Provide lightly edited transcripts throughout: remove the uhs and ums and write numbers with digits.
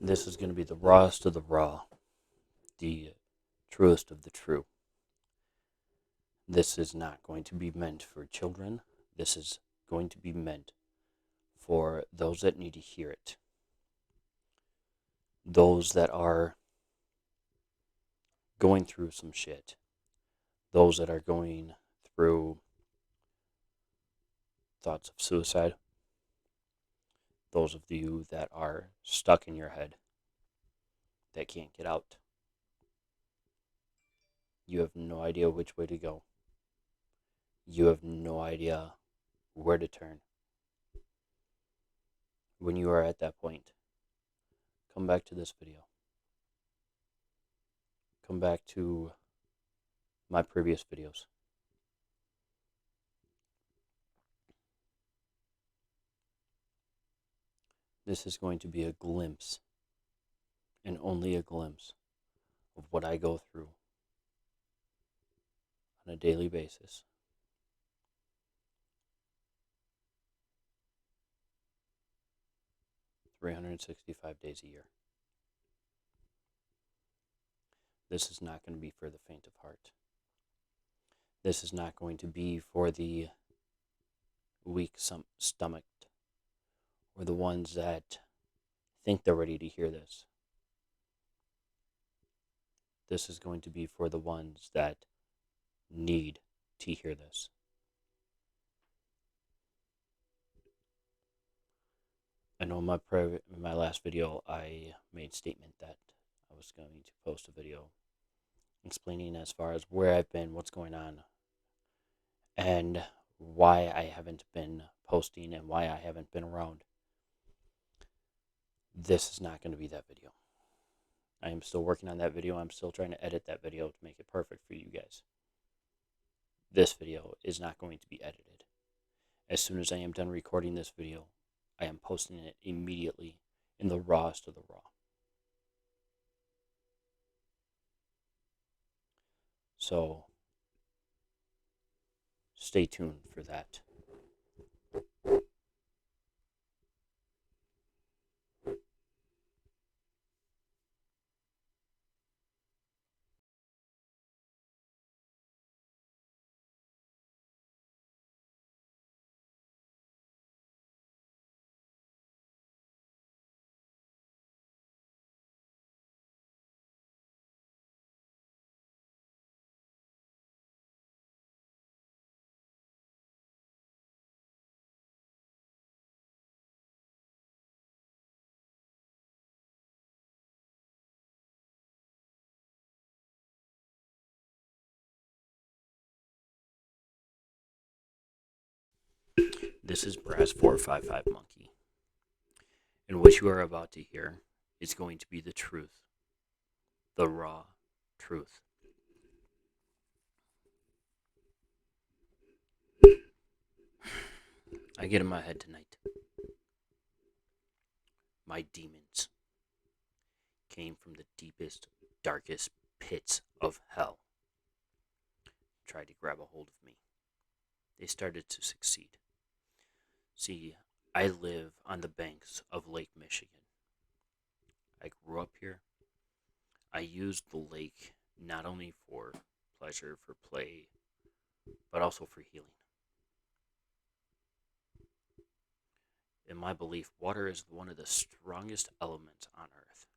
This is going to be the rawest of the raw, the truest of the true. This is not going to be meant for children. This is going to be meant for those that need to hear it. Those that are going through some shit. Those that are going through thoughts of suicide. Those of you that are stuck in your head that can't get out. You have no idea which way to go. You have no idea where to turn. When you are at that point, come back to this video. Come back to my previous videos. This is going to be a glimpse, and only a glimpse, of what I go through on a daily basis. $365 a year. This is not going to be for the faint of heart. This is not going to be for the weak stomached or the ones that think they're ready to hear this. This is going to be for the ones that need to hear this. I know in my last video I made a statement that I was going to post a video explaining as far as where I've been, what's going on, and why I haven't been posting and why I haven't been around. This is not going to be that video. I am still working on that video. I'm still trying to edit that video to make it perfect for you guys. This video is not going to be edited. As soon as I am done recording this video, I am posting it immediately in the rawest of the raw. So, stay tuned for that. This is Brass 455 Monkey. And what you are about to hear is going to be the truth. The raw truth. I get in my head tonight. My demons came from the deepest, darkest pits of hell. Tried to grab a hold of me. They started to succeed. See, I live on the banks of Lake Michigan. I grew up here. I used the lake not only for pleasure, for play, but also for healing. In my belief, water is one of the strongest elements on earth.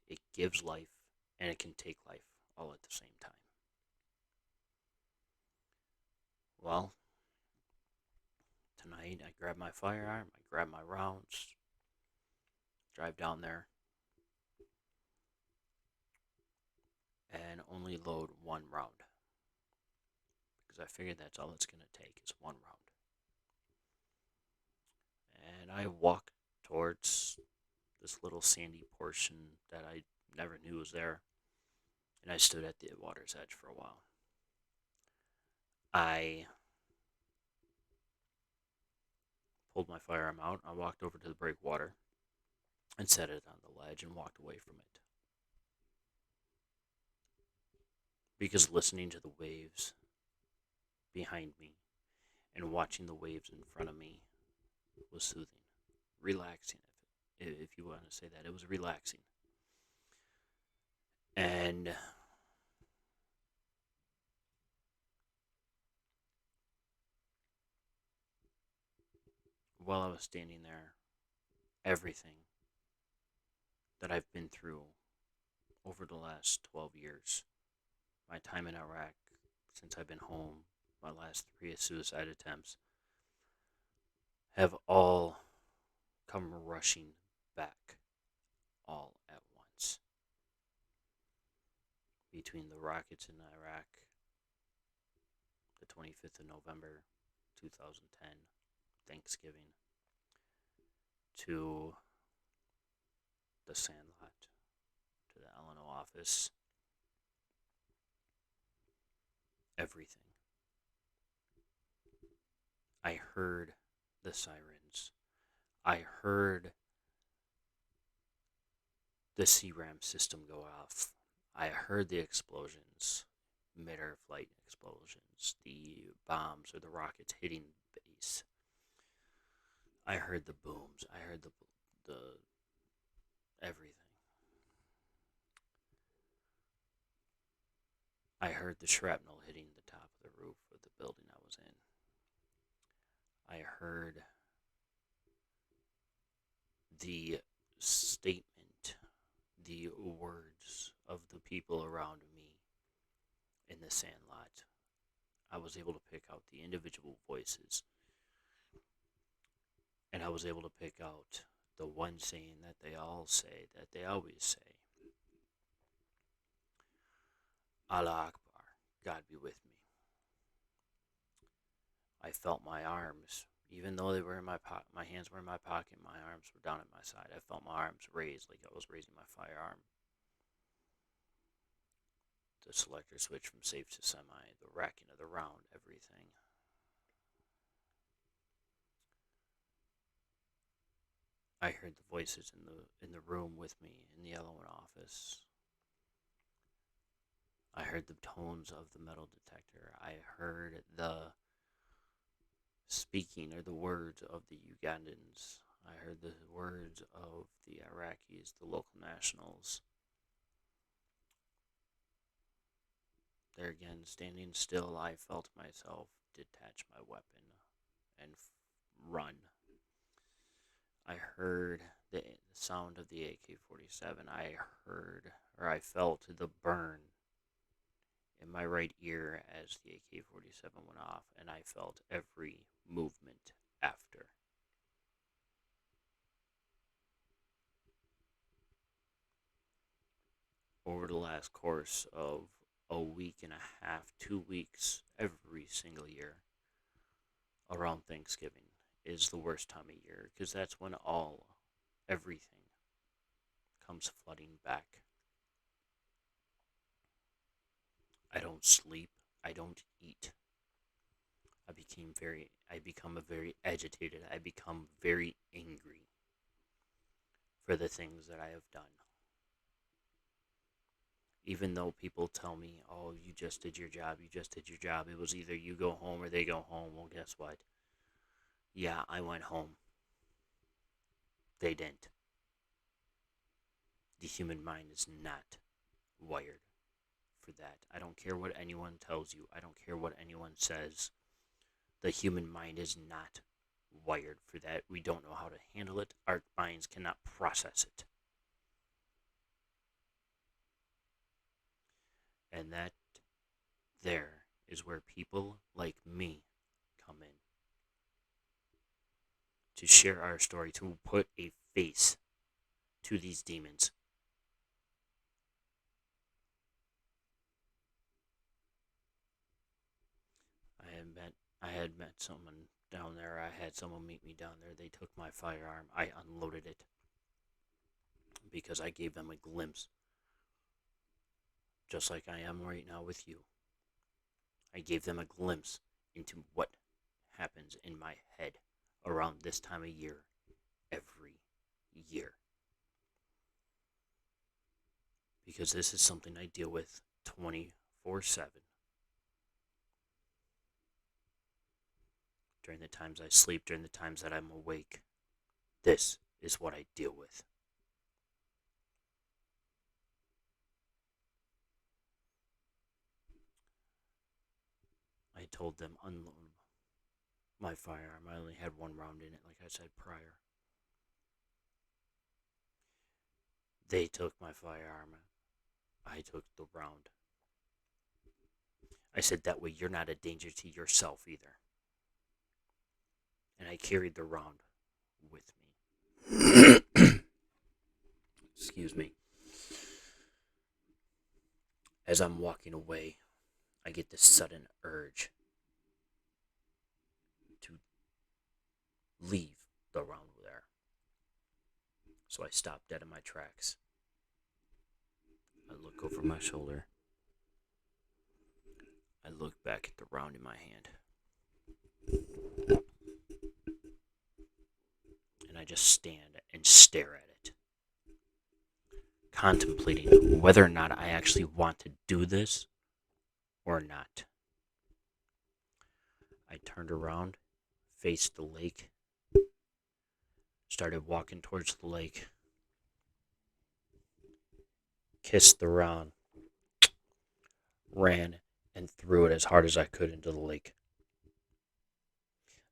It gives life and it can take life all at the same time. Well, tonight I grab my firearm, I grab my rounds, drive down there, and only load one round. Because I figured that's all it's going to take is one round. And I walk towards this little sandy portion that I never knew was there. And I stood at the water's edge for a while. I pulled my firearm out. I walked over to the breakwater and set it on the ledge and walked away from it. Because listening to the waves behind me and watching the waves in front of me was soothing, relaxing, if you want to say that. It was relaxing. And while I was standing there, everything that I've been through over the last 12 years, my time in Iraq, since I've been home, my last 3 suicide attempts, have all come rushing back all at once. Between the rockets in Iraq, the 25th of November 2010, Thanksgiving, to the Sandlot, to the L&O office, everything. I heard the sirens. I heard the CRAM system go off. I heard the explosions, mid-air flight explosions, the bombs or the rockets hitting the base. I heard the booms. I heard the everything. I heard the shrapnel hitting the top of the roof of the building I was in. I heard the statement, the words of the people around me in the Sandlot. I was able to pick out the individual voices, and I was able to pick out the one saying that they all say, that they always say, Allah Akbar, God be with me. I felt my arms, even though they were in my pocket, my hands were in my pocket, my arms were down at my side. I felt my arms raised like I was raising my firearm. The selector switch from safe to semi, the racking of the round, everything. I heard the voices in the room with me in the L&O office. I heard the tones of the metal detector. I heard the speaking or the words of the Ugandans. I heard the words of the Iraqis, the local nationals. There again, standing still, I felt myself detach my weapon and run. I heard the sound of the AK-47. I felt the burn in my right ear as the AK-47 went off, and I felt every movement after. Over the last course of a week and a half, 2 weeks, every single year, around Thanksgiving is the worst time of year, because that's when everything comes flooding back. I don't sleep. I don't eat. I become very agitated. I become very angry for the things that I have done. Even though people tell me, oh, you just did your job, it was either you go home or they go home. Well, guess what? Yeah, I went home. They didn't. The human mind is not wired for that. I don't care what anyone tells you. I don't care what anyone says. The human mind is not wired for that. We don't know how to handle it. Our minds cannot process it. And that there is where people like me come in. To share our story, to put a face to these demons. I had met someone down there. I had someone meet me down there. They took my firearm. I unloaded it because I gave them a glimpse, just like I am right now with you. I gave them a glimpse into what happens in my head around this time of year every year. Because this is something I deal with 24/7. During the times I sleep, during the times that I'm awake. This is what I deal with. I told them unload my firearm. I only had one round in it, like I said prior. They took my firearm. I took the round. I said that way you're not a danger to yourself either. And I carried the round with me. Excuse me. As I'm walking away, I get this sudden urge to leave the round there. So I stop dead in my tracks. I look over my shoulder. I look back at the round in my hand. And I just stand and stare at it, contemplating whether or not I actually want to do this or not. I turned around, faced the lake, started walking towards the lake, kissed the round, ran, and threw it as hard as I could into the lake.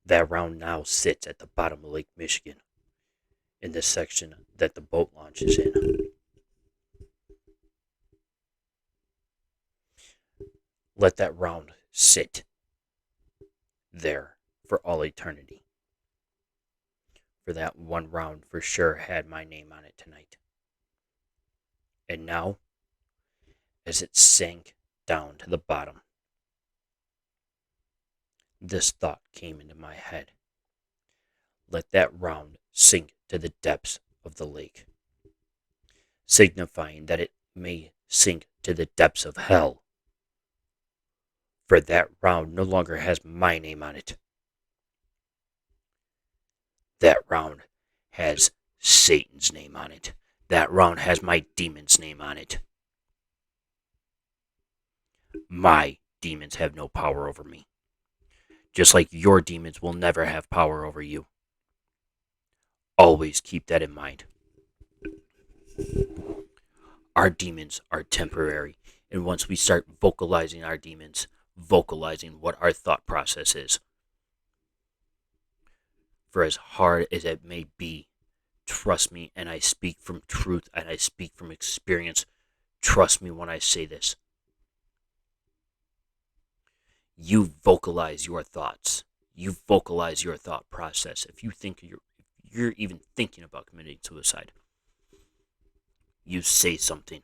That round now sits at the bottom of Lake Michigan, in the section that the boat launch is in. Let that round sit there for all eternity. For that one round for sure had my name on it tonight. And now, as it sank down to the bottom, this thought came into my head. Let that round sink to the depths of the lake, signifying that it may sink to the depths of hell. For that round no longer has my name on it. That round has Satan's name on it. That round has my demon's name on it. My demons have no power over me. Just like your demons will never have power over you. Always keep that in mind. Our demons are temporary, and once we start vocalizing our demons, vocalizing what our thought process is, for as hard as it may be, trust me, and I speak from truth and I speak from experience, trust me when I say this. You vocalize your thoughts. You vocalize your thought process. If you think you're even thinking about committing suicide, you say something.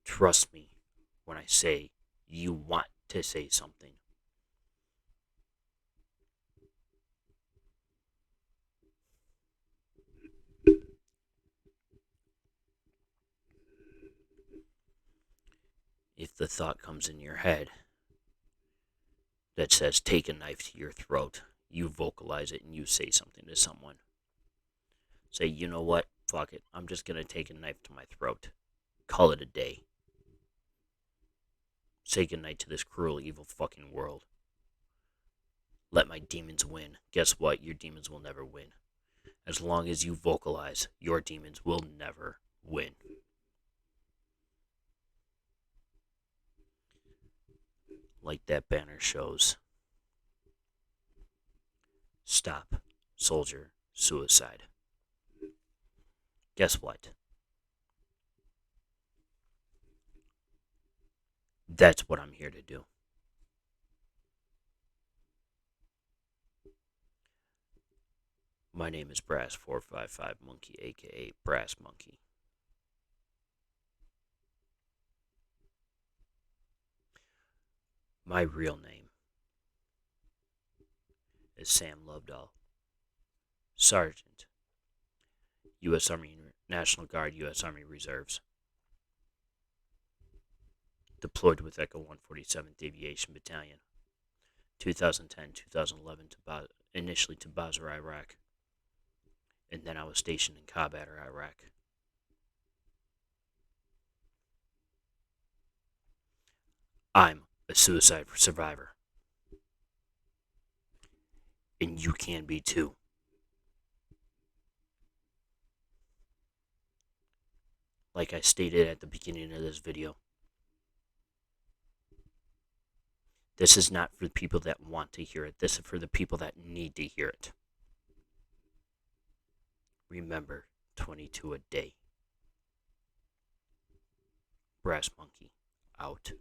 Trust me when I say you want to say something. If the thought comes in your head that says take a knife to your throat, you vocalize it and you say something to someone. Say, you know what? Fuck it. I'm just going to take a knife to my throat. Call it a day. Say goodnight to this cruel, evil fucking world. Let my demons win. Guess what? Your demons will never win. As long as you vocalize, your demons will never win. Like that banner shows. Stop soldier suicide. Guess what? That's what I'm here to do. My name is Brass455 Monkey, aka Brass Monkey. My real name is Sam Lovedahl, Sergeant, U.S. Army National Guard, U.S. Army Reserves. Deployed with Echo 147th Aviation Battalion, 2010-2011 initially to Basra, Iraq, and then I was stationed in Qabair, Iraq. I'm a suicide survivor. and you can be too. Like I stated at the beginning of this video, this is not for the people that want to hear it. This is for the people that need to hear it. Remember, 22 a day. Brass Monkey, out.